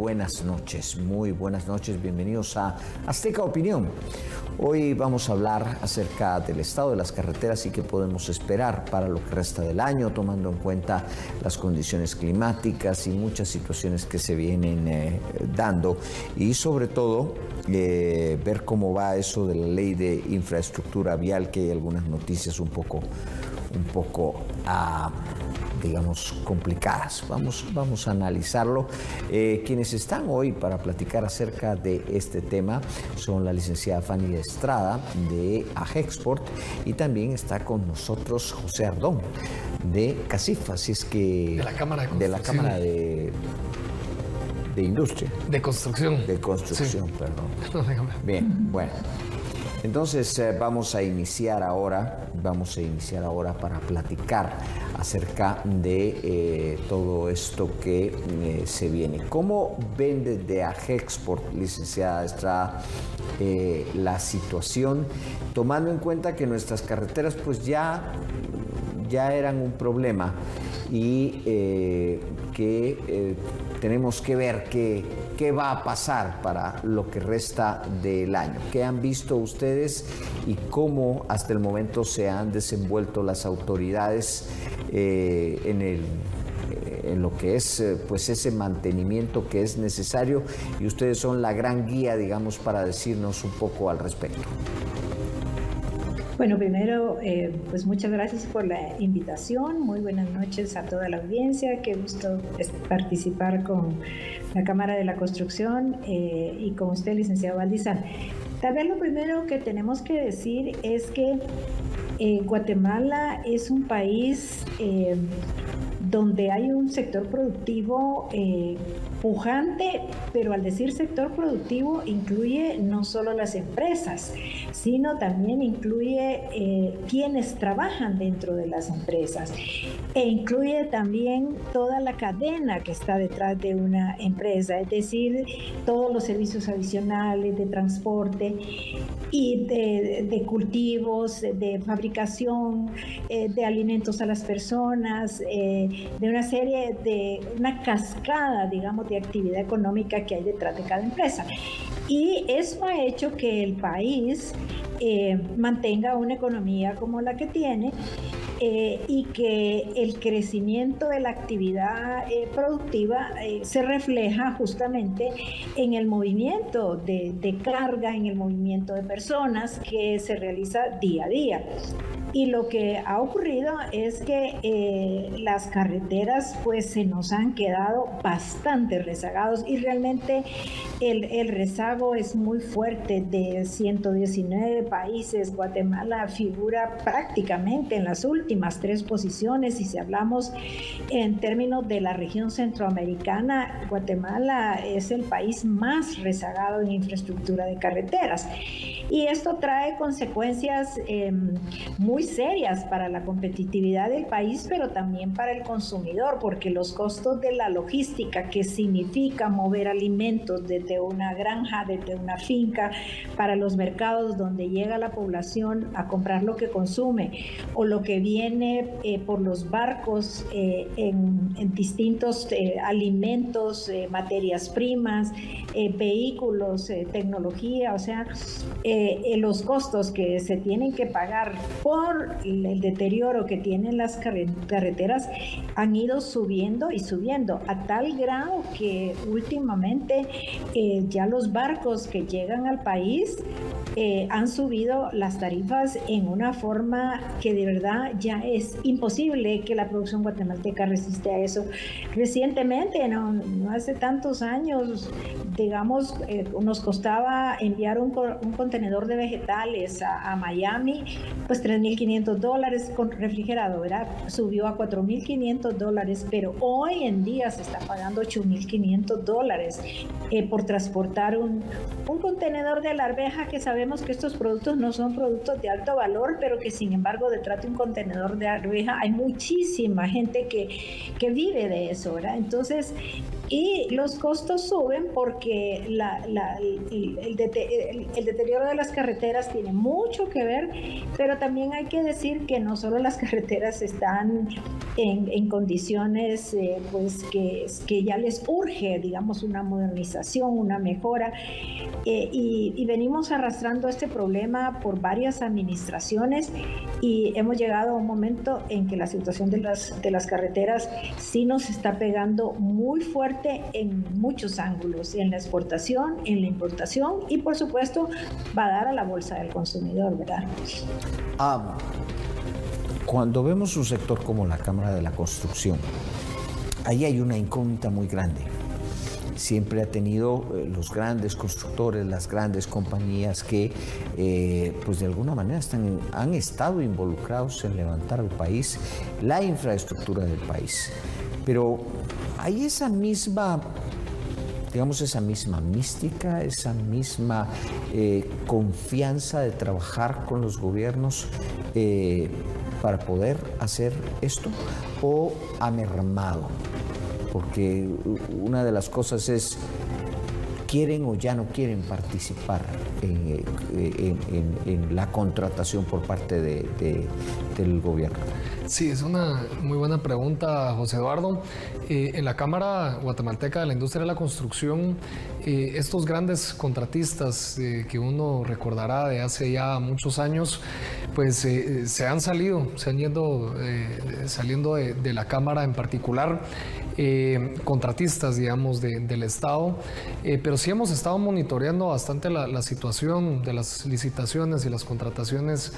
buenas noches, muy buenas noches, bienvenidos a Azteca Opinión. Hoy vamos a hablar acerca del estado de las carreteras y qué podemos esperar para lo que resta del año, tomando en cuenta las condiciones climáticas y muchas situaciones que se vienen dando, y sobre todo ver cómo va eso de la ley de infraestructura vial, que hay algunas noticias un poco digamos, complicadas. Vamos a analizarlo. Quienes están hoy para platicar acerca de este tema son la licenciada Fanny Estrada de AGEXPORT, y también está con nosotros José Ardón de CACIF, así es que de la Cámara de Industria. De Construcción. De Construcción, sí. Perdón. No, déjame. Bien, bueno. Entonces vamos a iniciar ahora para platicar acerca de todo esto que se viene. ¿Cómo ven desde AGEXPORT, licenciada Estrada, la situación, tomando en cuenta que nuestras carreteras pues ya eran un problema y que tenemos que ver qué va a pasar para lo que resta del año? ¿Qué han visto ustedes y cómo hasta el momento se han desenvuelto las autoridades en lo que es pues ese mantenimiento que es necesario? Y ustedes son la gran guía, digamos, para decirnos un poco al respecto. Bueno, primero, pues muchas gracias por la invitación. Muy buenas noches a toda la audiencia. Qué gusto participar con la Cámara de la Construcción y con usted, licenciado Valdizán. Tal vez lo primero que tenemos que decir es que Guatemala es un país donde hay un sector productivo pujante, pero al decir sector productivo incluye no solo las empresas, sino también incluye quienes trabajan dentro de las empresas, e incluye también toda la cadena que está detrás de una empresa, es decir, todos los servicios adicionales de transporte y de cultivos, de fabricación, de alimentos a las personas, de una cascada, digamos, de actividad económica que hay detrás de cada empresa. Y eso ha hecho que el país mantenga una economía como la que tiene, y que el crecimiento de la actividad productiva se refleja justamente en el movimiento de carga, en el movimiento de personas que se realiza día a día. Y lo que ha ocurrido es que las carreteras pues se nos han quedado bastante rezagados, y realmente el rezago es muy fuerte. De 119 países, Guatemala figura prácticamente en las últimas 3 posiciones, y si hablamos en términos de la región centroamericana, Guatemala es el país más rezagado en infraestructura de carreteras. Y esto trae consecuencias muy serias para la competitividad del país, pero también para el consumidor, porque los costos de la logística, que significa mover alimentos desde una granja, desde una finca, para los mercados donde llega la población a comprar lo que consume, o lo que viene por los barcos en distintos alimentos, materias primas, vehículos, tecnología, o sea, los costos que se tienen que pagar por el deterioro que tienen las carreteras han ido subiendo y subiendo, a tal grado que últimamente ya los barcos que llegan al país han subido las tarifas en una forma que de verdad ya es imposible que la producción guatemalteca resiste a eso. Recientemente, no hace tantos años, digamos, nos costaba enviar un contenedor de vegetales a Miami, pues $3,500 con refrigerado, ¿verdad? Subió a $4,500, pero hoy en día se está pagando $8,500 por transportar un contenedor de la arveja, que sabemos que estos productos no son productos de alto valor, pero que sin embargo detrás de un contenedor de arveja hay muchísima gente que vive de eso, ¿verdad? Entonces, y los costos suben porque el deterioro de las carreteras tiene mucho que ver, pero también hay que decir que no solo las carreteras están en condiciones pues que ya les urge, digamos, una modernización, una mejora, y venimos arrastrando este problema por varias administraciones y hemos llegado a un momento en que la situación de las carreteras sí nos está pegando muy fuerte en muchos ángulos, en la exportación, en la importación y por supuesto va a dar a la bolsa del consumidor, ¿verdad? Cuando vemos un sector como la Cámara de la Construcción, ahí hay una incógnita muy grande. Siempre ha tenido los grandes constructores, las grandes compañías que pues de alguna manera han estado involucrados en levantar el país, la infraestructura del país. Pero hay esa misma, digamos, esa misma mística, esa misma confianza de trabajar con los gobiernos para poder hacer esto, o ha mermado. Porque una de las cosas es, quieren o ya no quieren participar en la contratación por parte del gobierno. Sí, es una muy buena pregunta, José Eduardo. En la Cámara Guatemalteca de la Industria de la Construcción, estos grandes contratistas que uno recordará de hace ya muchos años, pues se han ido saliendo de la Cámara en particular. Contratistas, digamos, del Estado, pero sí hemos estado monitoreando bastante la situación de las licitaciones y las contrataciones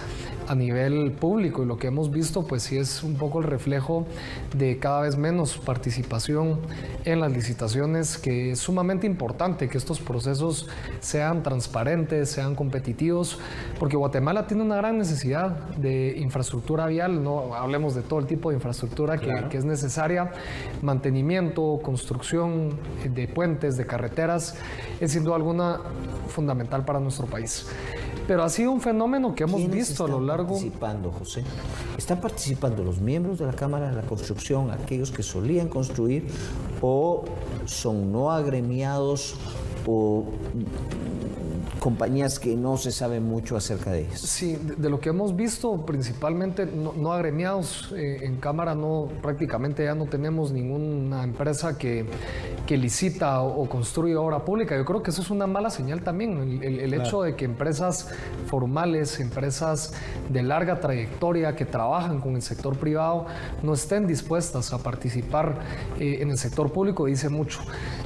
a nivel público, y lo que hemos visto pues sí es un poco el reflejo de cada vez menos participación en las licitaciones, que es sumamente importante que estos procesos sean transparentes, sean competitivos, porque Guatemala tiene una gran necesidad de infraestructura vial, no hablemos de todo el tipo de infraestructura que es necesaria. Mantenimiento, construcción de puentes, de carreteras, es sin duda alguna fundamental para nuestro país. Pero ha sido un fenómeno que hemos visto a lo largo... ¿Quiénes están participando, José? ¿Están participando los miembros de la Cámara de la Construcción, aquellos que solían construir, o son no agremiados o compañías que no se sabe mucho acerca de ellas? Sí, de lo que hemos visto, principalmente no agremiados. En Cámara prácticamente ya no tenemos ninguna empresa que licita o construye obra pública. Yo creo que eso es una mala señal también, el hecho de que empresas formales, empresas de larga trayectoria que trabajan con el sector privado no estén dispuestas a participar en el sector público, dice mucho.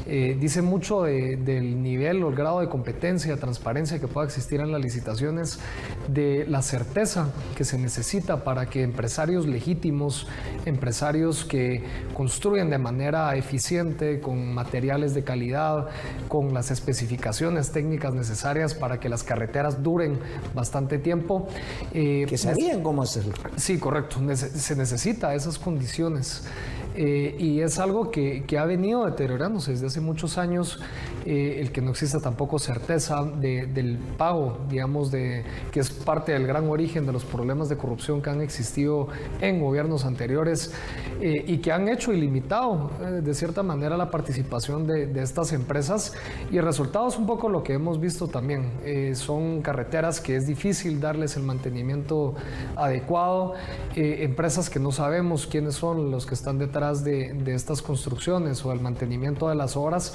Dice mucho del nivel o el grado de competencia, transparencia que pueda existir en las licitaciones, de la certeza que se necesita para que empresarios legítimos, empresarios que construyen de manera eficiente, con materiales de calidad, con las especificaciones técnicas necesarias para que las carreteras duren bastante tiempo. Que sabían cómo hacerlo. Sí, correcto. Se necesita esas condiciones. Y es algo que ha venido deteriorándose desde hace muchos años, el que no exista tampoco certeza del pago, digamos, que es parte del gran origen de los problemas de corrupción que han existido en gobiernos anteriores y que han hecho ilimitado, de cierta manera, la participación de estas empresas. Y el resultado es un poco lo que hemos visto también. Son carreteras que es difícil darles el mantenimiento adecuado, empresas que no sabemos quiénes son los que están detrás de estas construcciones o el mantenimiento de las obras,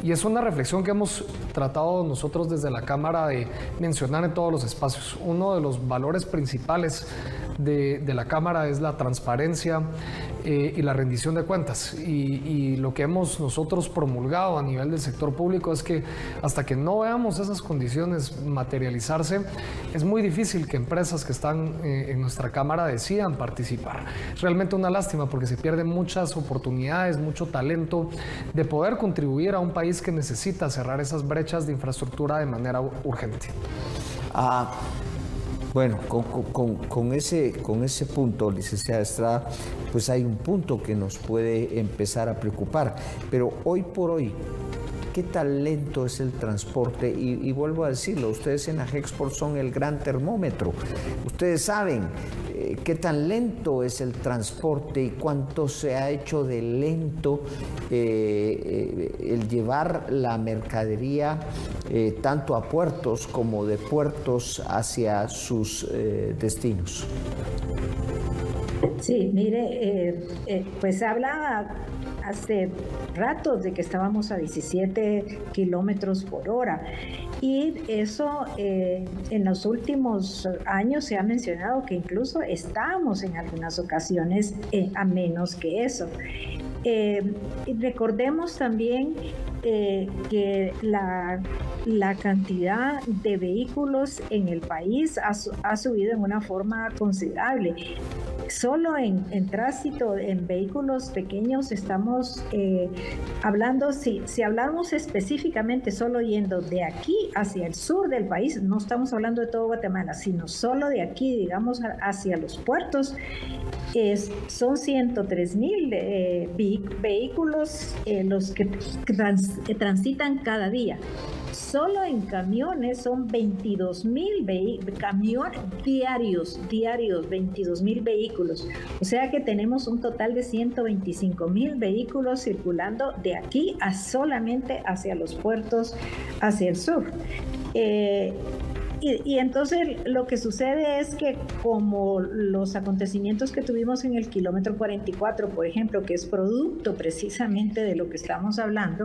y es una reflexión que hemos tratado nosotros desde la Cámara de mencionar en todos los espacios. Uno de los valores principales de la Cámara es la transparencia y la rendición de cuentas, y lo que hemos nosotros promulgado a nivel del sector público es que hasta que no veamos esas condiciones materializarse, es muy difícil que empresas que están en nuestra Cámara decidan participar. Es realmente una lástima porque se pierden muchas oportunidades, mucho talento de poder contribuir a un país que necesita cerrar esas brechas de infraestructura de manera urgente. Bueno, con ese punto, licenciada Estrada, pues hay un punto que nos puede empezar a preocupar, pero hoy por hoy, ¿qué tan lento es el transporte? Y vuelvo a decirlo, ustedes en Agexport son el gran termómetro. Ustedes saben qué tan lento es el transporte y cuánto se ha hecho de lento el llevar la mercadería tanto a puertos como de puertos hacia sus destinos. Sí, mire, pues habla hace rato de que estábamos a 17 kilómetros por hora. Y eso en los últimos años se ha mencionado que incluso estábamos en algunas ocasiones a menos que eso. Y recordemos también que la cantidad de vehículos en el país ha subido en una forma considerable. Solo en tránsito, en vehículos pequeños, estamos hablando, si hablamos específicamente solo yendo de aquí hacia el sur del país, no estamos hablando de todo Guatemala, sino solo de aquí, digamos, hacia los puertos, son 103,000 vehículos los que transitan cada día. Solo en camiones son 22,000 camiones diarios, 22,000 vehículos. O sea que tenemos un total de 125,000 vehículos circulando de aquí a solamente hacia los puertos, hacia el sur. Y entonces lo que sucede es que como los acontecimientos que tuvimos en el kilómetro 44, por ejemplo, que es producto precisamente de lo que estamos hablando,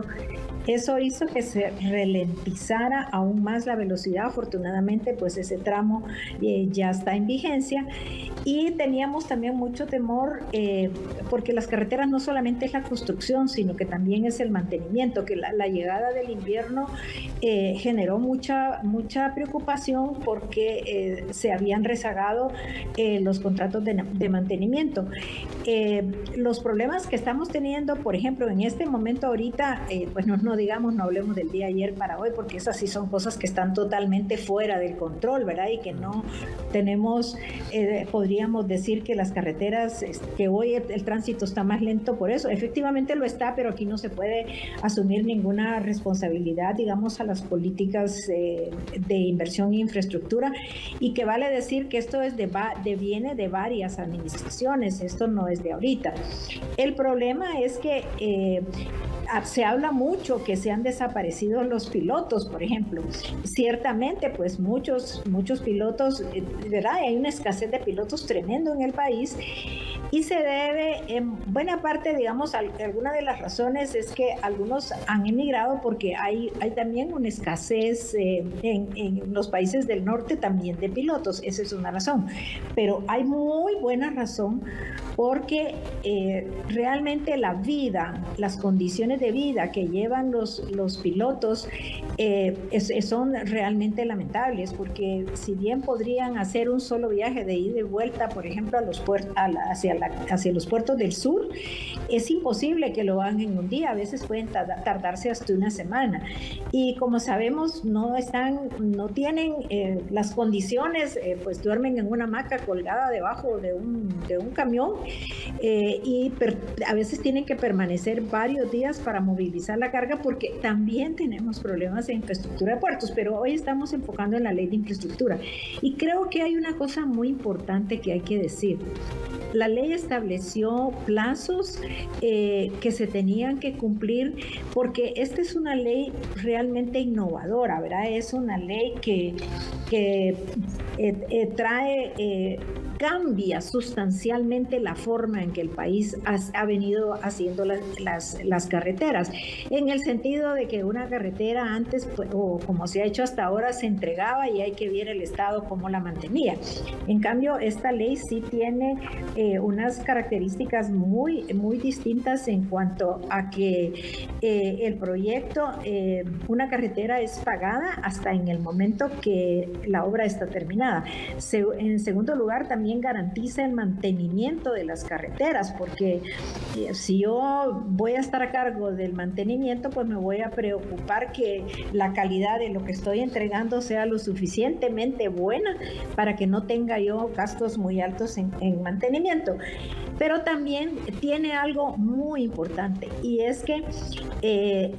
eso hizo que se ralentizara aún más la velocidad. Afortunadamente, pues ese tramo ya está en vigencia, y teníamos también mucho temor porque las carreteras no solamente es la construcción, sino que también es el mantenimiento, que la llegada del invierno generó mucha preocupación porque se habían rezagado los contratos de mantenimiento. Los problemas que estamos teniendo, por ejemplo, en este momento ahorita, pues no hablemos del día ayer para hoy, porque esas sí son cosas que están totalmente fuera del control, ¿verdad? Y que no tenemos, podríamos decir que las carreteras, que hoy el tránsito está más lento por eso. Efectivamente lo está, pero aquí no se puede asumir ninguna responsabilidad, digamos, a las políticas de inversión e infraestructura, y que vale decir que esto viene de varias administraciones, esto no es de ahorita. El problema es que se habla mucho que se han desaparecido los pilotos, por ejemplo. Ciertamente, pues muchos pilotos, ¿verdad? Hay una escasez de pilotos tremendo en el país, y se debe, en buena parte, digamos, alguna de las razones es que algunos han emigrado porque hay también una escasez en los países del norte también de pilotos. Esa es una razón. Pero hay muy buena razón porque realmente la vida, las condiciones de vida que llevan los pilotos son realmente lamentables, porque si bien podrían hacer un solo viaje de ida y vuelta, por ejemplo, hacia los puertos del sur, es imposible que lo hagan en un día. A veces pueden tardarse hasta una semana, y como sabemos no tienen las condiciones, pues duermen en una hamaca colgada debajo de un camión, y a veces tienen que permanecer varios días para movilizar la carga, porque también tenemos problemas de infraestructura de puertos. Pero hoy estamos enfocando en la ley de infraestructura, y creo que hay una cosa muy importante que hay que decir. La ley estableció plazos que se tenían que cumplir, porque esta es una ley realmente innovadora, ¿verdad? Es una ley que cambia sustancialmente la forma en que el país ha venido haciendo las carreteras, en el sentido de que una carretera antes, o como se ha hecho hasta ahora, se entregaba y hay que ver el Estado cómo la mantenía. En cambio, esta ley sí tiene unas características muy, muy distintas en cuanto a que el proyecto, una carretera es pagada hasta en el momento que la obra está terminada. En segundo lugar, también garantiza el mantenimiento de las carreteras, porque si yo voy a estar a cargo del mantenimiento, pues me voy a preocupar que la calidad de lo que estoy entregando sea lo suficientemente buena para que no tenga yo gastos muy altos en mantenimiento. pero también tiene algo muy importante, y es que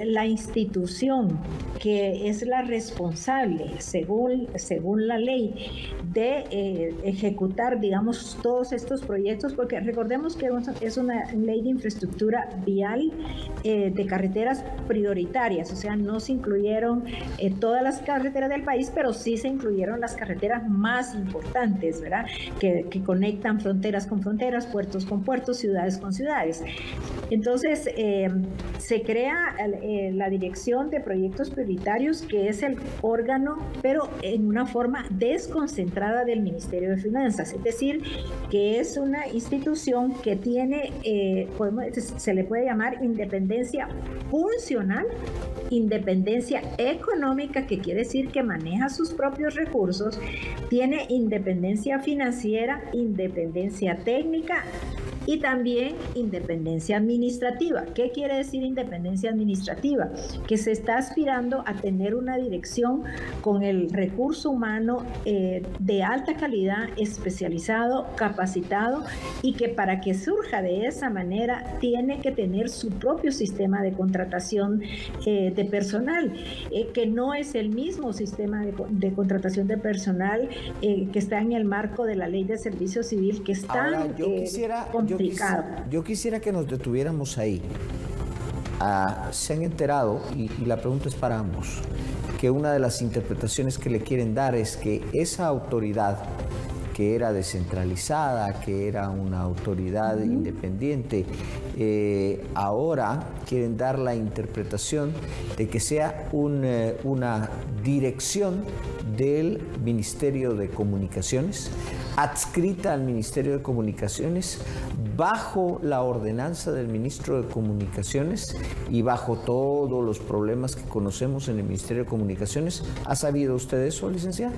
la institución que es la responsable, según la ley, de ejecutar, digamos, todos estos proyectos, porque recordemos que es una ley de infraestructura vial de carreteras prioritarias, o sea, no se incluyeron todas las carreteras del país, pero sí se incluyeron las carreteras más importantes, ¿verdad? Que conectan fronteras con fronteras, puertos con puertos, ciudades con ciudades. Entonces, se crea la Dirección de Proyectos Prioritarios, que es el órgano, pero en una forma desconcentrada del Ministerio de Finanzas, es decir, que es una institución que tiene, se le puede llamar independencia funcional, independencia económica, que quiere decir que maneja sus propios recursos, tiene independencia financiera, independencia técnica y también independencia administrativa. ¿Qué quiere decir independencia administrativa? Que se está aspirando a tener una dirección con el recurso humano de alta calidad, especializado, capacitado, y que para que surja de esa manera tiene que tener su propio sistema de contratación de personal, que no es el mismo sistema de contratación de personal que está en el marco de la Ley de Servicio Civil, que está complicado. Yo quisiera que nos detuviéramos ahí. Se han enterado, y la pregunta es para ambos, que una de las interpretaciones que le quieren dar es que esa autoridad, que era descentralizada, que era una autoridad independiente, ahora quieren dar la interpretación de que sea una dirección del Ministerio de Comunicaciones, adscrita al Ministerio de Comunicaciones, bajo la ordenanza del ministro de Comunicaciones y bajo todos los problemas que conocemos en el Ministerio de Comunicaciones. ¿Ha sabido usted eso, licenciada?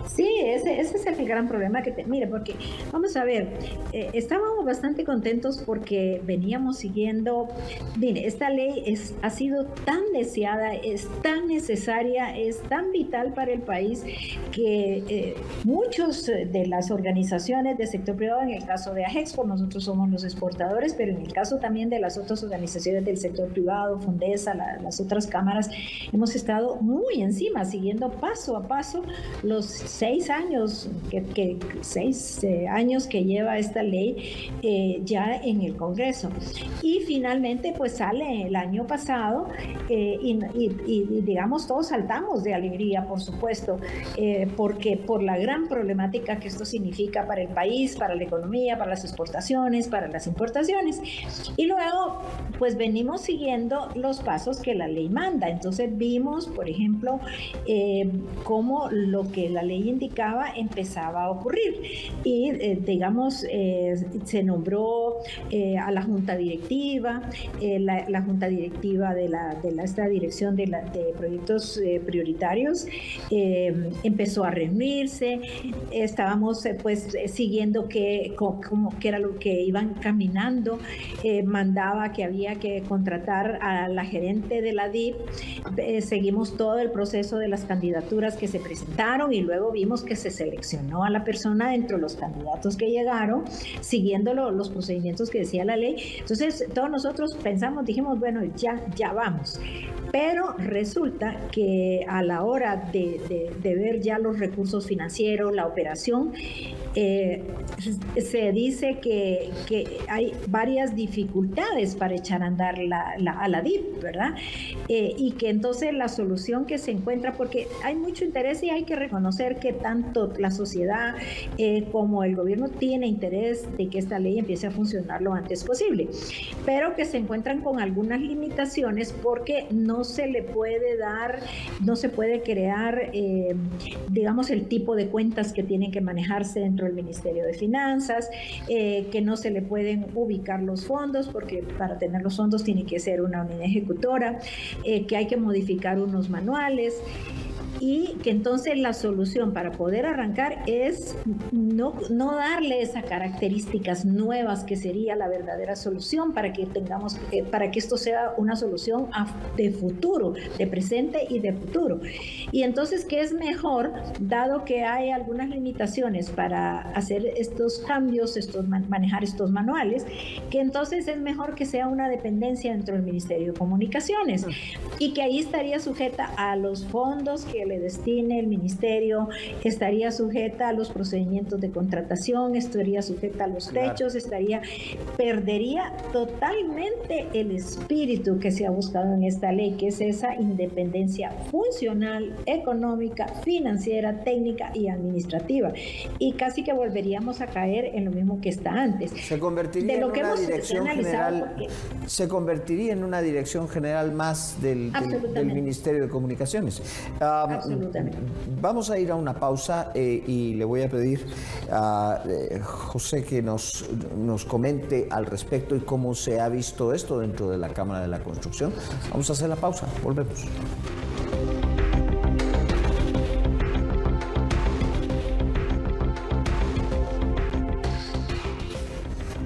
Sí, ese es el gran problema que mire, porque vamos a ver, estábamos bastante contentos porque veníamos siguiendo, mire, esta ley ha sido tan deseada, es tan necesaria, es tan vital para el país que muchos de las organizaciones del sector privado, en el caso de AGEXPO, nosotros somos los exportadores, pero en el caso también de las otras organizaciones del sector privado, Fundesa, las otras cámaras, hemos estado muy encima, siguiendo paso a paso los 6 años que lleva esta ley ya en el Congreso. Y finalmente pues sale el año pasado y digamos todos saltamos de alegría, por supuesto, porque por la gran problemática que esto significa para el país, para la economía, para las exportaciones, para las importaciones. Y luego pues venimos siguiendo los pasos que la ley manda. Entonces vimos, por ejemplo, cómo lo que la ley indicaba empezaba a ocurrir, y digamos se nombró a la junta directiva, la junta directiva de esta dirección de proyectos prioritarios empezó a reunirse, estábamos pues siguiendo cómo era lo que iban caminando, mandaba que había que contratar a la gerente de la DIF, seguimos todo el proceso de las candidaturas que se presentaron y luego vimos que se seleccionó a la persona entre los candidatos que llegaron, siguiendo los procedimientos que decía la ley. Entonces, todos nosotros pensamos, dijimos, bueno, ya vamos. Pero resulta que a la hora de ver ya los recursos financieros, la operación, se dice que hay varias dificultades para echar a andar a la DIF, ¿verdad? Y que entonces la solución que se encuentra, porque hay mucho interés y hay que reconocer que tanto la sociedad como el gobierno tiene interés de que esta ley empiece a funcionar lo antes posible, pero que se encuentran con algunas limitaciones porque no se le puede no se puede crear, digamos, el tipo de cuentas que tienen que manejarse dentro del Ministerio de Finanzas, que no se le pueden ubicar los fondos, porque para tener los fondos tiene que ser una unidad ejecutora, que hay que modificar unos manuales. y que entonces la solución para poder arrancar es no darle esas características nuevas que sería la verdadera solución para que tengamos, para que esto sea una solución de futuro, de presente y de futuro. Y entonces, ¿qué es mejor, dado que hay algunas limitaciones para hacer estos cambios, manejar estos manuales, que entonces es mejor que sea una dependencia dentro del Ministerio de Comunicaciones y que ahí estaría sujeta a los fondos que le destine el ministerio, estaría sujeta a los procedimientos de contratación, estaría sujeta a los techos, perdería totalmente el espíritu que se ha buscado en esta ley, que es esa independencia funcional, económica, financiera, técnica y administrativa. Y casi que volveríamos a caer en lo mismo que está antes. Se convertiría en una dirección general. Se convertiría en una dirección general más del Ministerio de Comunicaciones. Absolutamente. Vamos a ir a una pausa y le voy a pedir a José que nos comente al respecto y cómo se ha visto esto dentro de la Cámara de la Construcción. Vamos a hacer la pausa, volvemos.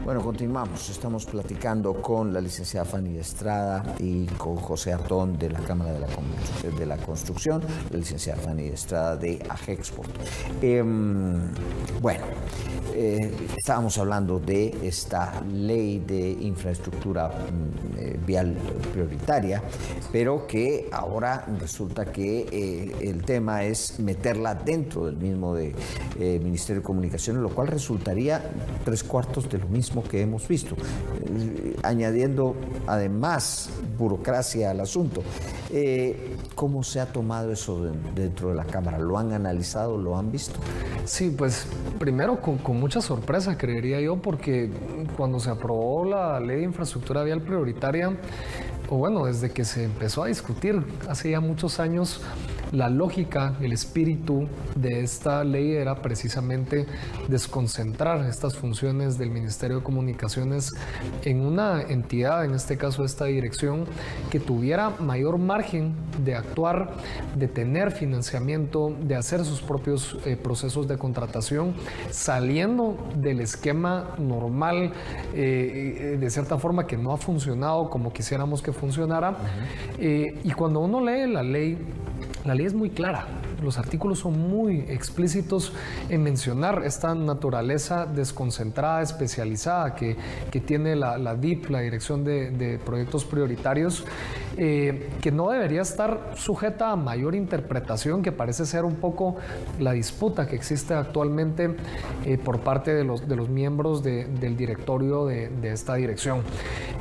Bueno, continuamos. Estamos platicando con la licenciada Fanny Estrada y con José Artón de la Cámara de la Construcción, la licenciada Fanny Estrada de AGEXPORT. Estábamos hablando de esta ley de infraestructura vial prioritaria, pero que ahora resulta que el tema es meterla dentro del mismo Ministerio de Comunicaciones, lo cual resultaría 3/4 de lo mismo que hemos visto, añadiendo además burocracia al asunto. ¿Cómo se ha tomado eso dentro de la Cámara? ¿Lo han analizado? ¿Lo han visto? Sí, pues primero con mucha sorpresa, creería yo, porque cuando se aprobó la Ley de Infraestructura Vial Prioritaria, o bueno, desde que se empezó a discutir hace ya muchos años, la lógica, el espíritu de esta ley era precisamente desconcentrar estas funciones del Ministerio de Comunicaciones en una entidad, en este caso esta dirección, que tuviera mayor margen de actuar, de tener financiamiento, de hacer sus propios procesos de contratación, saliendo del esquema normal, de cierta forma que no ha funcionado como quisiéramos que funcionara. Y cuando uno lee la ley es muy clara. Los artículos son muy explícitos en mencionar esta naturaleza desconcentrada, especializada que tiene la DIP, la Dirección de Proyectos Prioritarios, que no debería estar sujeta a mayor interpretación, que parece ser un poco la disputa que existe actualmente por parte de los miembros del directorio de esta dirección.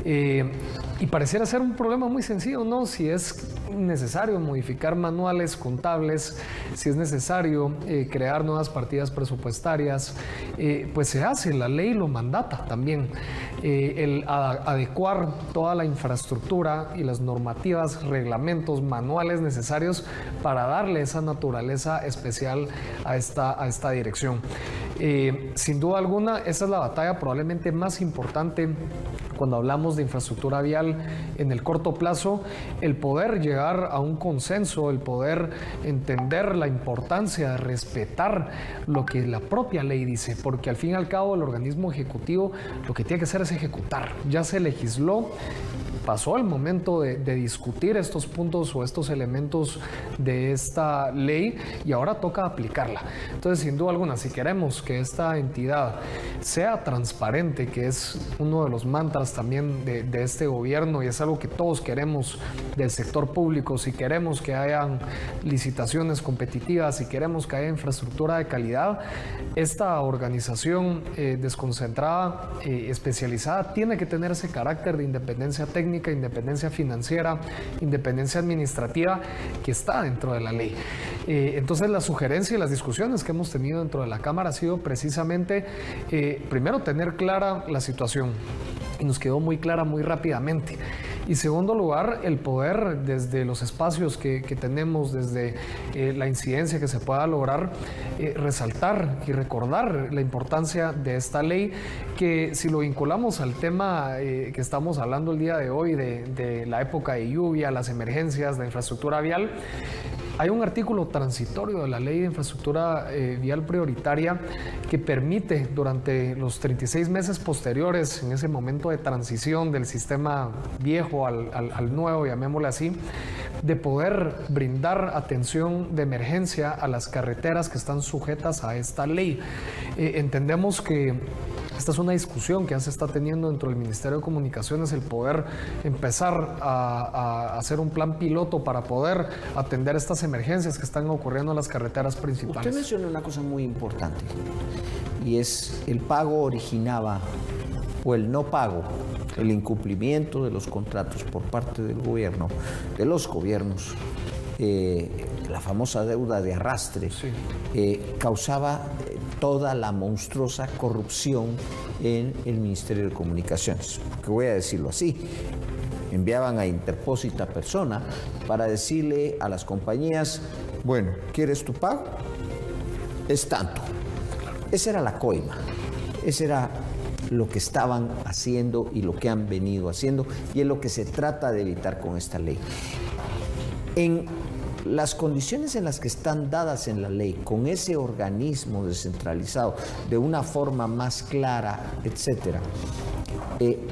Y pareciera ser un problema muy sencillo, ¿no? Si es necesario modificar manuales contables, si es necesario crear nuevas partidas presupuestarias, pues se hace, la ley lo mandata también. El adecuar toda la infraestructura y las normativas, reglamentos, manuales necesarios para darle esa naturaleza especial a esta dirección. Sin duda alguna, esa es la batalla probablemente más importante cuando hablamos de infraestructura vial en el corto plazo, el poder llegar a un consenso, el poder entender la importancia de respetar lo que la propia ley dice, porque al fin y al cabo el organismo ejecutivo lo que tiene que hacer es ejecutar. Ya se legisló, pasó el momento de discutir estos puntos o estos elementos de esta ley y ahora toca aplicarla. Entonces, sin duda alguna, si queremos que esta entidad sea transparente, que es uno de los mantras también de este gobierno y es algo que todos queremos del sector público, si queremos que hayan licitaciones competitivas, si queremos que haya infraestructura de calidad, esta organización desconcentrada, especializada, tiene que tener ese carácter de independencia técnica, independencia financiera, independencia administrativa que está dentro de la ley. Entonces la sugerencia y las discusiones que hemos tenido dentro de la Cámara ha sido precisamente, primero, tener clara la situación, y nos quedó muy clara muy rápidamente. Y segundo lugar, el poder desde los espacios que tenemos, desde la incidencia que se pueda lograr, resaltar y recordar la importancia de esta ley, que si lo vinculamos al tema que estamos hablando el día de hoy, de la época de lluvia, las emergencias, la infraestructura vial, hay un artículo transitorio de la Ley de Infraestructura Vial Prioritaria que permite durante los 36 meses posteriores, en ese momento de transición del sistema viejo al nuevo, llamémosle así, de poder brindar atención de emergencia a las carreteras que están sujetas a esta ley. Entendemos que esta es una discusión que ya se está teniendo dentro del Ministerio de Comunicaciones, el poder empezar a hacer un plan piloto para poder atender estas emergencias que están ocurriendo en las carreteras principales. Usted menciona una cosa muy importante, y es el pago originaba, o el no pago, el incumplimiento de los contratos por parte del gobierno, de los gobiernos, la famosa deuda de arrastre, sí, causaba toda la monstruosa corrupción en el Ministerio de Comunicaciones, que voy a decirlo así. Enviaban a interpósita persona para decirle a las compañías, bueno, ¿quieres tu pago? Es tanto. Esa era la coima, ese era lo que estaban haciendo y lo que han venido haciendo, y es lo que se trata de evitar con esta ley. En las condiciones en las que están dadas en la ley, con ese organismo descentralizado, de una forma más clara, etcétera,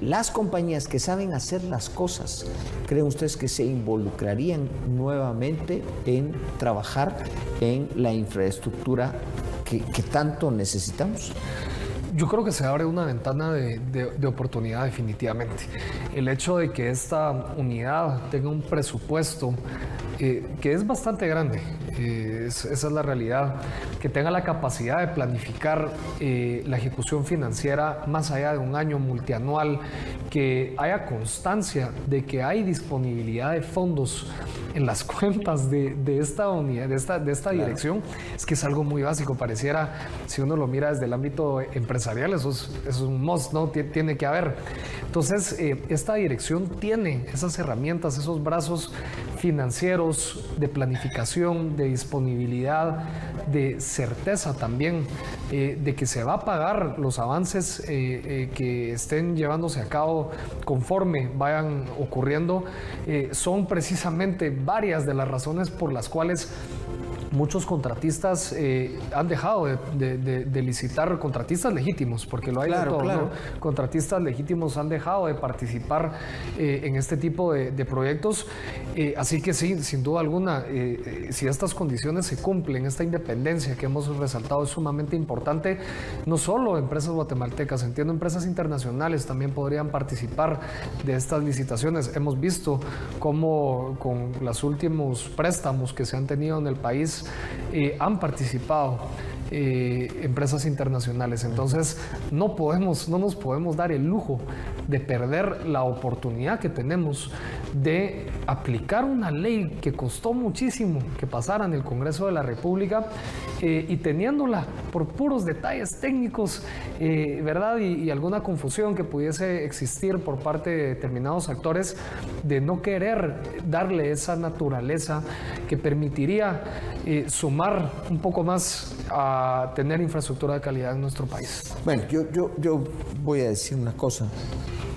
las compañías que saben hacer las cosas, ¿creen ustedes que se involucrarían nuevamente en trabajar en la infraestructura que tanto necesitamos? Yo creo que se abre una ventana de oportunidad definitivamente. El hecho de que esta unidad tenga un presupuesto que es bastante grande, esa es la realidad, que tenga la capacidad de planificar la ejecución financiera más allá de un año multianual, que haya constancia de que hay disponibilidad de fondos en las cuentas de esta unidad, de esta dirección, es que es algo muy básico. Pareciera, si uno lo mira desde el ámbito empresarial, eso es un must, ¿no? Tiene que haber. Entonces, esta dirección tiene esas herramientas, esos brazos financieros, de planificación, de disponibilidad, de certeza también, de que se va a pagar los avances que estén llevándose a cabo conforme vayan ocurriendo. Son precisamente varias de las razones por las cuales muchos contratistas han dejado de licitar, contratistas legítimos, porque lo hay de todo, claro. ¿No? Contratistas legítimos han dejado de participar en este tipo de proyectos, así que sí, sin duda alguna, si estas condiciones se cumplen, esta independencia que hemos resaltado es sumamente importante. No solo empresas guatemaltecas, entiendo, empresas internacionales también podrían participar de estas licitaciones. Hemos visto cómo con los últimos préstamos que se han tenido en el país han participado empresas internacionales. Entonces no nos podemos dar el lujo de perder la oportunidad que tenemos de aplicar una ley que costó muchísimo que pasara en el Congreso de la República, y teniéndola por puros detalles técnicos, ¿verdad? Y alguna confusión que pudiese existir por parte de determinados actores, de no querer darle esa naturaleza que permitiría sumar un poco más a tener infraestructura de calidad en nuestro país. Bueno, yo voy a decir una cosa,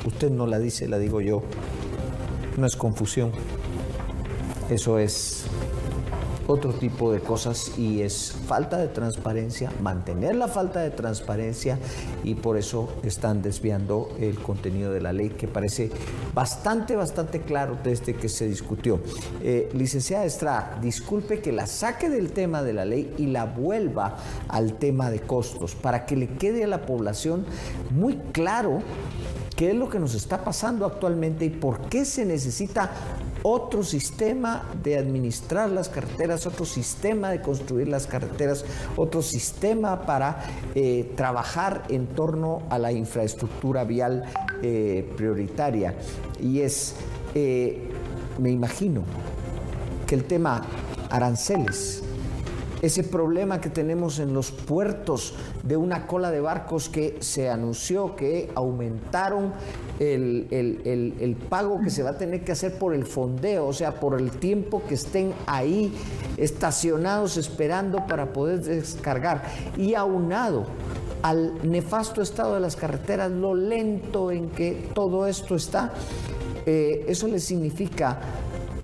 usted no la dice, la digo yo, no es confusión, eso es otro tipo de cosas, y es falta de transparencia, mantener la falta de transparencia, y por eso están desviando el contenido de la ley, que parece bastante claro desde que se discutió. Licenciada Estrada, disculpe que la saque del tema de la ley y la vuelva al tema de costos, para que le quede a la población muy claro qué es lo que nos está pasando actualmente y por qué se necesita otro sistema de administrar las carreteras, otro sistema de construir las carreteras, otro sistema para trabajar en torno a la infraestructura vial prioritaria. Y me imagino que el tema aranceles, ese problema que tenemos en los puertos de una cola de barcos que se anunció que aumentaron el pago que se va a tener que hacer por el fondeo, o sea, por el tiempo que estén ahí estacionados esperando para poder descargar, y aunado al nefasto estado de las carreteras, lo lento en que todo esto está, eso le significa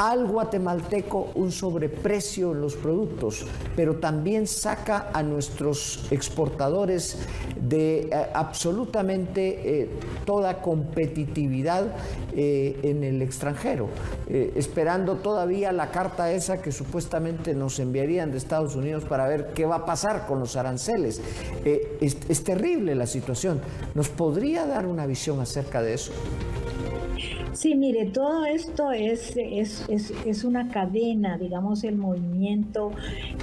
al guatemalteco un sobreprecio en los productos, pero también saca a nuestros exportadores de absolutamente toda competitividad en el extranjero, esperando todavía la carta esa que supuestamente nos enviarían de Estados Unidos para ver qué va a pasar con los aranceles. Es terrible la situación. ¿Nos podría dar una visión acerca de eso? Sí, mire, todo esto es una cadena, digamos, el movimiento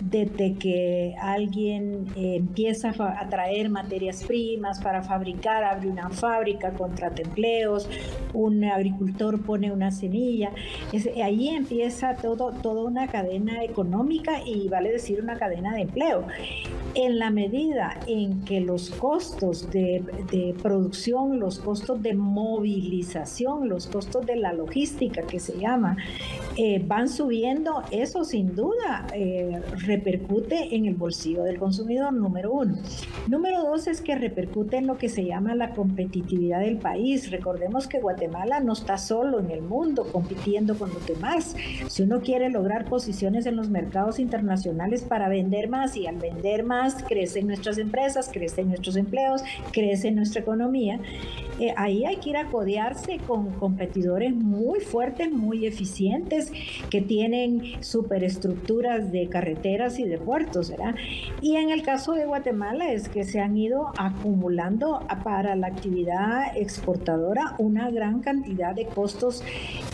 desde que alguien empieza a traer materias primas para fabricar, abre una fábrica, contrata empleos, un agricultor pone una semilla, ahí empieza toda una cadena económica y vale decir una cadena de empleo. En la medida en que los costos de producción, los costos de movilización, los costos de la logística que se llama, van subiendo, eso sin duda repercute en el bolsillo del consumidor, número uno. Número dos es que repercute en lo que se llama la competitividad del país. Recordemos que Guatemala no está solo en el mundo compitiendo con los demás. Si uno quiere lograr posiciones en los mercados internacionales para vender más, y al vender más crecen nuestras empresas, crecen nuestros empleos, crece nuestra economía, ahí hay que ir a codearse con competidores muy fuertes, muy eficientes, que tienen superestructuras de carreteras y de puertos, ¿verdad? Y en el caso de Guatemala es que se han ido acumulando para la actividad exportadora una gran cantidad de costos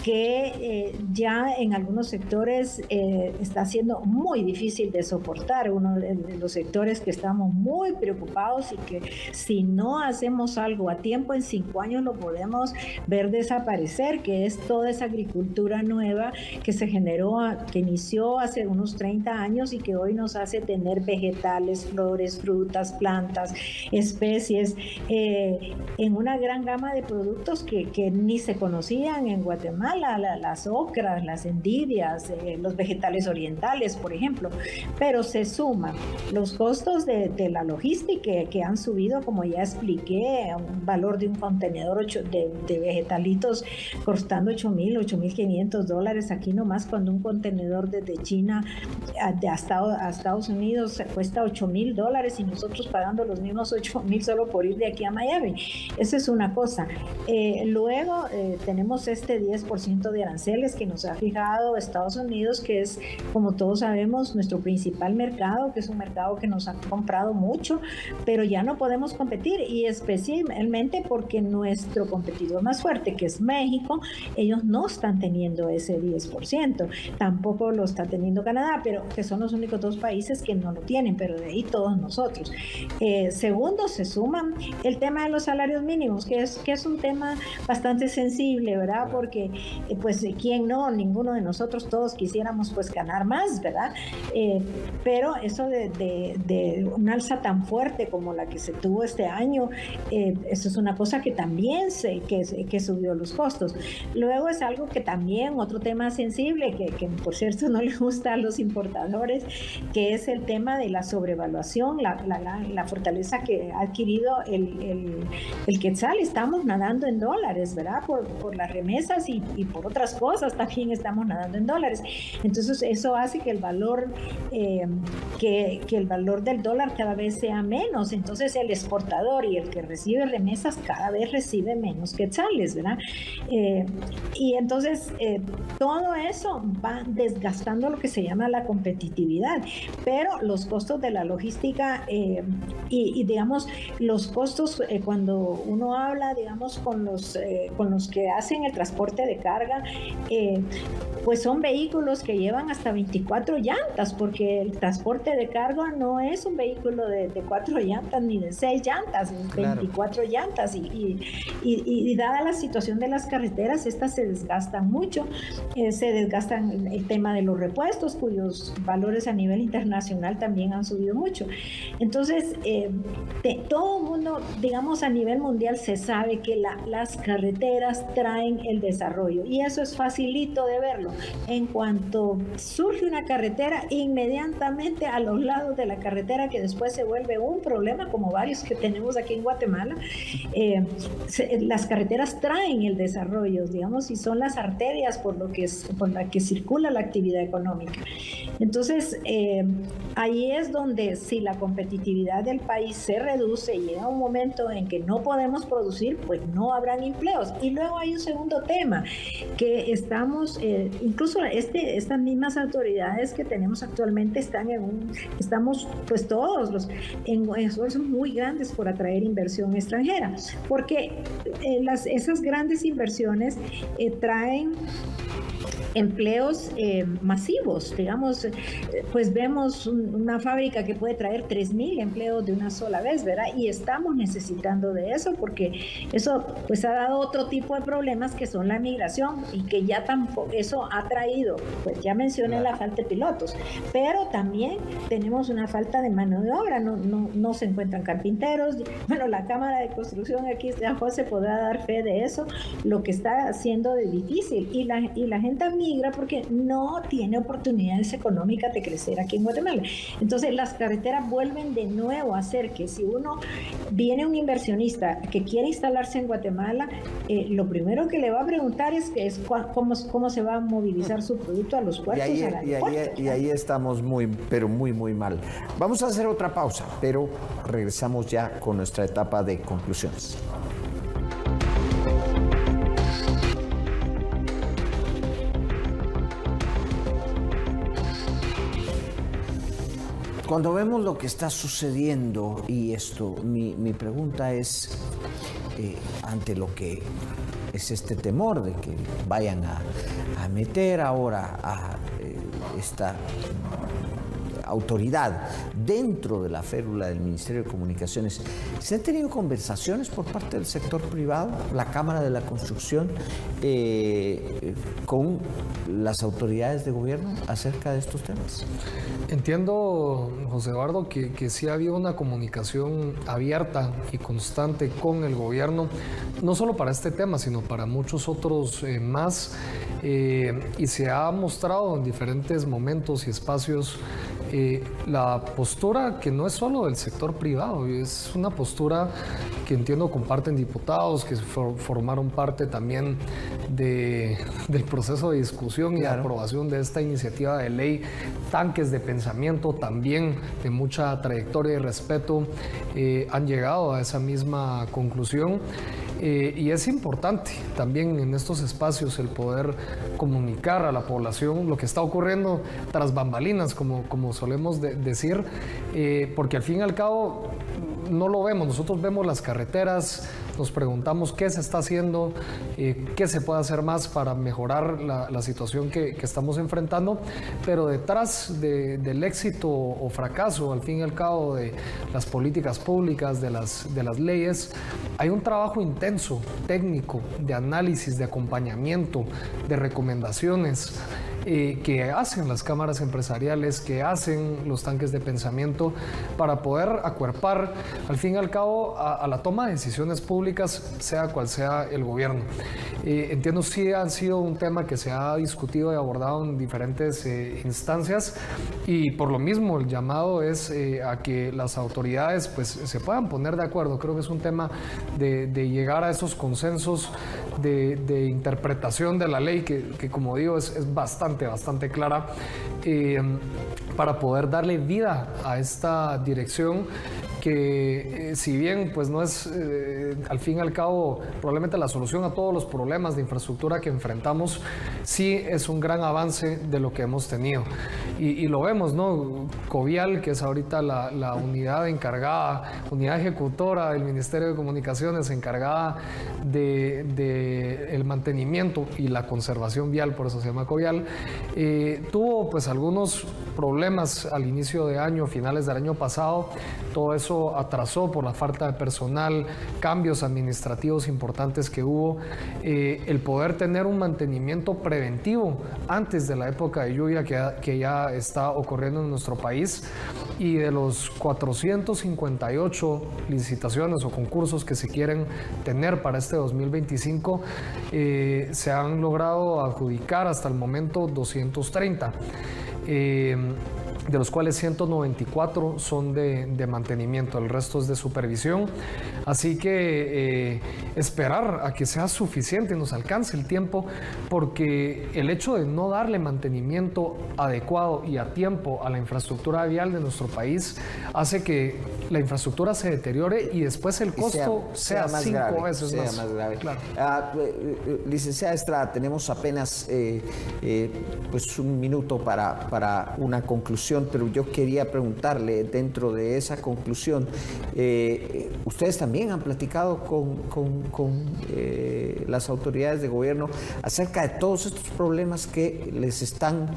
que ya en algunos sectores está siendo muy difícil de soportar. Uno de los sectores que estamos muy preocupados y que si no hacemos algo a tiempo, en 5 años lo podemos ver desaparecer, que es toda esa agricultura nueva que se generó, que inició hace unos 30 años y que hoy nos hace tener vegetales, flores, frutas, plantas, especies, en una gran gama de productos que ni se conocían en Guatemala, las ocras, las endivias, los vegetales orientales, por ejemplo, pero se suman los costos de la logística que han subido, como ya expliqué, a un valor de un contenedor de vegetalitos costando $8,500 aquí nomás, cuando un contenedor desde China a Estados Unidos cuesta $8,000 y nosotros pagando los mismos $8,000 solo por ir de aquí a Miami. Esa es una cosa. Luego tenemos este 10% de aranceles que nos ha fijado Estados Unidos, que es, como todos sabemos, nuestro principal mercado, que es un mercado que nos ha comprado mucho, pero ya no podemos competir, y especialmente porque nuestro competidor más fuerte, que es México, ellos no están teniendo ese 10%, tampoco lo está teniendo Canadá, pero que son los únicos 2 países que no lo tienen, pero de ahí todos nosotros. Segundo, se suman el tema de los salarios mínimos, que es un tema bastante sensible, ¿verdad? Porque pues quién no, ninguno de nosotros, todos quisiéramos pues ganar más, ¿verdad? Pero eso de un alza tan fuerte como la que se tuvo este año, eso es una cosa que también que subió los costos. Luego es algo que también, otro tema sensible, que por cierto no le gusta a los importadores, que es el tema de la sobrevaluación, la fortaleza que ha adquirido el quetzal. Estamos nadando en dólares, ¿verdad? Por las remesas y por otras cosas también estamos nadando en dólares. Entonces eso hace que el valor del dólar cada vez sea menos. Entonces el exportador y el que recibe remesas cada vez recibe menos quetzales, ¿verdad? Y entonces todo eso va desgastando lo que se llama la competitividad, pero los costos de la logística y digamos los costos cuando uno habla, digamos, con los que hacen el transporte de carga, pues son vehículos que llevan hasta 24 llantas, porque el transporte de carga no es un vehículo de 4 llantas ni de 6 llantas, es 24 llantas, y dada la situación de las carreteras, estas se desgastan mucho, se desgastan el tema de los repuestos, cuyos valores a nivel internacional también han subido mucho. Entonces, todo el mundo, digamos, a nivel mundial se sabe que las carreteras traen el desarrollo. desarrollo. Y eso es facilito de verlo. En cuanto surge una carretera, inmediatamente a los lados de la carretera, que después se vuelve un problema, como varios que tenemos aquí en Guatemala, las carreteras traen el desarrollo, digamos, y son las arterias por la que circula la actividad económica. Entonces, ahí es donde si la competitividad del país se reduce y llega un momento en que no podemos producir, pues no habrán empleos. Y luego hay un segundo tema, que estamos, incluso estas mismas autoridades que tenemos actualmente estamos pues todos en esfuerzos muy grandes por atraer inversión extranjera, porque esas grandes inversiones traen empleos masivos, digamos, pues vemos una fábrica que puede traer 3,000 empleos de una sola vez, ¿verdad? Y estamos necesitando de eso porque eso pues ha dado otro tipo de problemas que son la migración y que ya tampoco, eso ha traído, pues ya mencioné la falta de pilotos, pero también tenemos una falta de mano de obra, no se encuentran carpinteros. Bueno, la Cámara de Construcción aquí, ya José podrá dar fe de eso, lo que está haciendo de difícil, y la gente migra porque no tiene oportunidades económicas de crecer aquí en Guatemala. Entonces las carreteras vuelven de nuevo a hacer que si viene un inversionista que quiere instalarse en Guatemala, lo primero que le va a preguntar es cómo se va a movilizar su producto a los puertos. Y ahí estamos muy mal. Vamos a hacer otra pausa, pero regresamos ya con nuestra etapa de conclusiones. Cuando vemos lo que está sucediendo y esto, mi pregunta es, ante lo que es este temor de que vayan a meter ahora a esta autoridad dentro de la férula del Ministerio de Comunicaciones, ¿se han tenido conversaciones por parte del sector privado, la Cámara de la Construcción, con las autoridades de gobierno acerca de estos temas? Entiendo, José Eduardo, que sí ha habido una comunicación abierta y constante con el gobierno, no solo para este tema, sino para muchos otros más, y se ha mostrado en diferentes momentos y espacios la postura que no es solo del sector privado, es una postura que entiendo comparten diputados que formaron parte también del proceso de discusión y de aprobación de esta iniciativa de ley, tanques de pensamiento también de mucha trayectoria y respeto han llegado a esa misma conclusión. Y es importante también en estos espacios el poder comunicar a la población lo que está ocurriendo tras bambalinas, como solemos decir, porque al fin y al cabo no lo vemos. Nosotros vemos las carreteras, nos preguntamos qué se está haciendo, qué se puede hacer más para mejorar la situación que estamos enfrentando, pero detrás del éxito o fracaso, al fin y al cabo, de las políticas públicas, de las leyes, hay un trabajo intenso, técnico, de análisis, de acompañamiento, de recomendaciones, que hacen las cámaras empresariales, que hacen los tanques de pensamiento para poder acuerpar, al fin y al cabo, a la toma de decisiones públicas, sea cual sea el gobierno. Entiendo sí ha sido un tema que se ha discutido y abordado en diferentes instancias, y por lo mismo el llamado es a que las autoridades pues se puedan poner de acuerdo. Creo que es un tema de llegar a esos consensos de interpretación de la ley que como digo es bastante clara, para poder darle vida a esta dirección que si bien pues no es al fin y al cabo probablemente la solución a todos los problemas de infraestructura que enfrentamos, sí es un gran avance de lo que hemos tenido y lo vemos, ¿no? Covial, que es ahorita la unidad encargada, unidad ejecutora del Ministerio de Comunicaciones encargada de el mantenimiento y la conservación vial, por eso se llama Covial, tuvo pues algunos problemas al inicio de año, finales del año pasado. Todo eso atrasó por la falta de personal, cambios administrativos importantes que hubo, el poder tener un mantenimiento preventivo antes de la época de lluvia que ya ya está ocurriendo en nuestro país, y de los 458 licitaciones o concursos que se quieren tener para este 2025, se han logrado adjudicar hasta el momento 230. De los cuales 194 son de mantenimiento, el resto es de supervisión. Así que esperar a que sea suficiente y nos alcance el tiempo, porque el hecho de no darle mantenimiento adecuado y a tiempo a la infraestructura vial de nuestro país hace que la infraestructura se deteriore y después el costo sea 5 veces más grave. Claro. Licenciada Estrada, tenemos apenas pues un minuto para una conclusión, pero yo quería preguntarle, dentro de esa conclusión, ustedes también han platicado con las autoridades de gobierno acerca de todos estos problemas que les están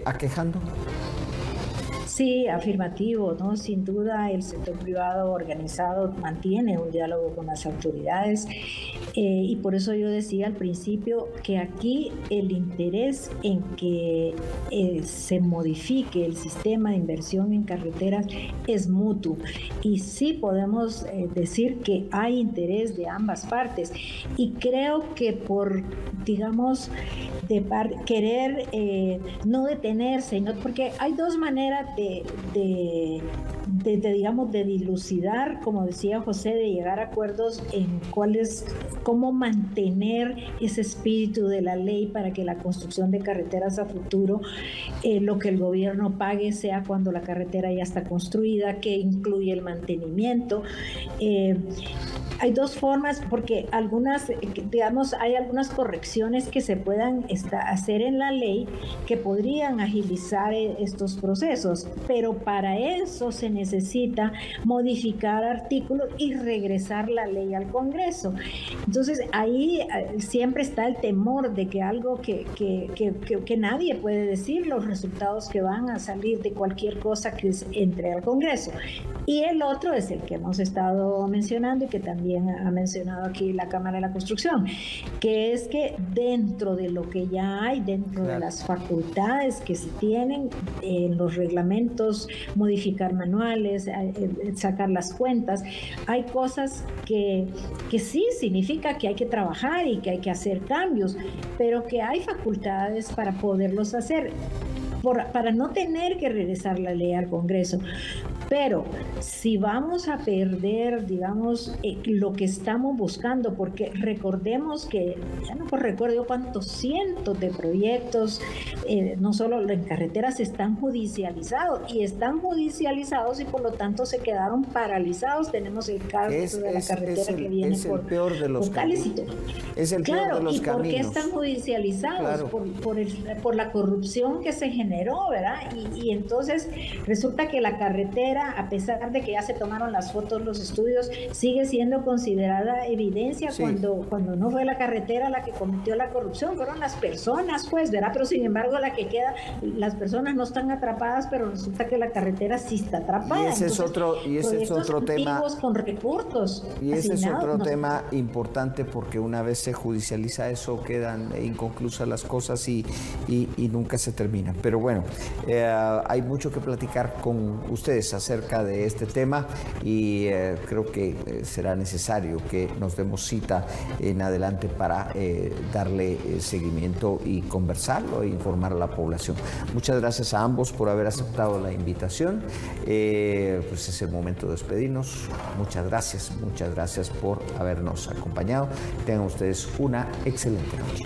aquejando. Sí, afirmativo, ¿no? Sin duda el sector privado organizado mantiene un diálogo con las autoridades, y por eso yo decía al principio que aquí el interés en que se modifique el sistema de inversión en carreteras es mutuo, y sí podemos decir que hay interés de ambas partes, y creo que por, digamos, querer no detenerse, ¿no? Porque hay dos maneras digamos, de dilucidar, como decía José, de llegar a acuerdos en cómo mantener ese espíritu de la ley para que la construcción de carreteras a futuro, lo que el gobierno pague sea cuando la carretera ya está construida, que incluye el mantenimiento. Hay dos formas, porque hay algunas correcciones que se puedan hacer en la ley que podrían agilizar estos procesos, pero para eso se necesita modificar artículos y regresar la ley al Congreso. Entonces ahí siempre está el temor de que algo que nadie puede decir, los resultados que van a salir de cualquier cosa que entre al Congreso. Y el otro es el que hemos estado mencionando y que también ha mencionado aquí la Cámara de la Construcción, que es que dentro de lo que ya hay, dentro de las facultades que se tienen en los reglamentos, modificar manuales, sacar las cuentas, hay cosas que sí significa que hay que trabajar y que hay que hacer cambios, pero que hay facultades para poderlos hacer, para no tener que regresar la ley al Congreso. Pero si vamos a perder, digamos, lo que estamos buscando, porque recordemos que, ya no recuerdo cuántos cientos de proyectos, no solo en carreteras, están judicializados y por lo tanto se quedaron paralizados. Tenemos el caso de la carretera que viene por peor de los caminos. Es el peor de los caminos. ¿Y por qué están judicializados? Claro. Por la corrupción que se generó, ¿verdad? Y entonces resulta que la carretera, a pesar de que ya se tomaron las fotos, los estudios, sigue siendo considerada evidencia, sí, cuando no fue la carretera la que cometió la corrupción, fueron las personas, pues, ¿verdad? Pero sin embargo las personas no están atrapadas, pero resulta que la carretera sí está atrapada. Y ese es otro tema. Con recursos y ese es otro tema importante, porque una vez se judicializa eso, quedan inconclusas las cosas y nunca se terminan. Pero bueno, hay mucho que platicar con ustedes acerca de este tema, y creo que será necesario que nos demos cita en adelante para darle seguimiento y conversarlo e informar a la población. Muchas gracias a ambos por haber aceptado la invitación. Pues es el momento de despedirnos. Muchas gracias por habernos acompañado. Tengan ustedes una excelente noche.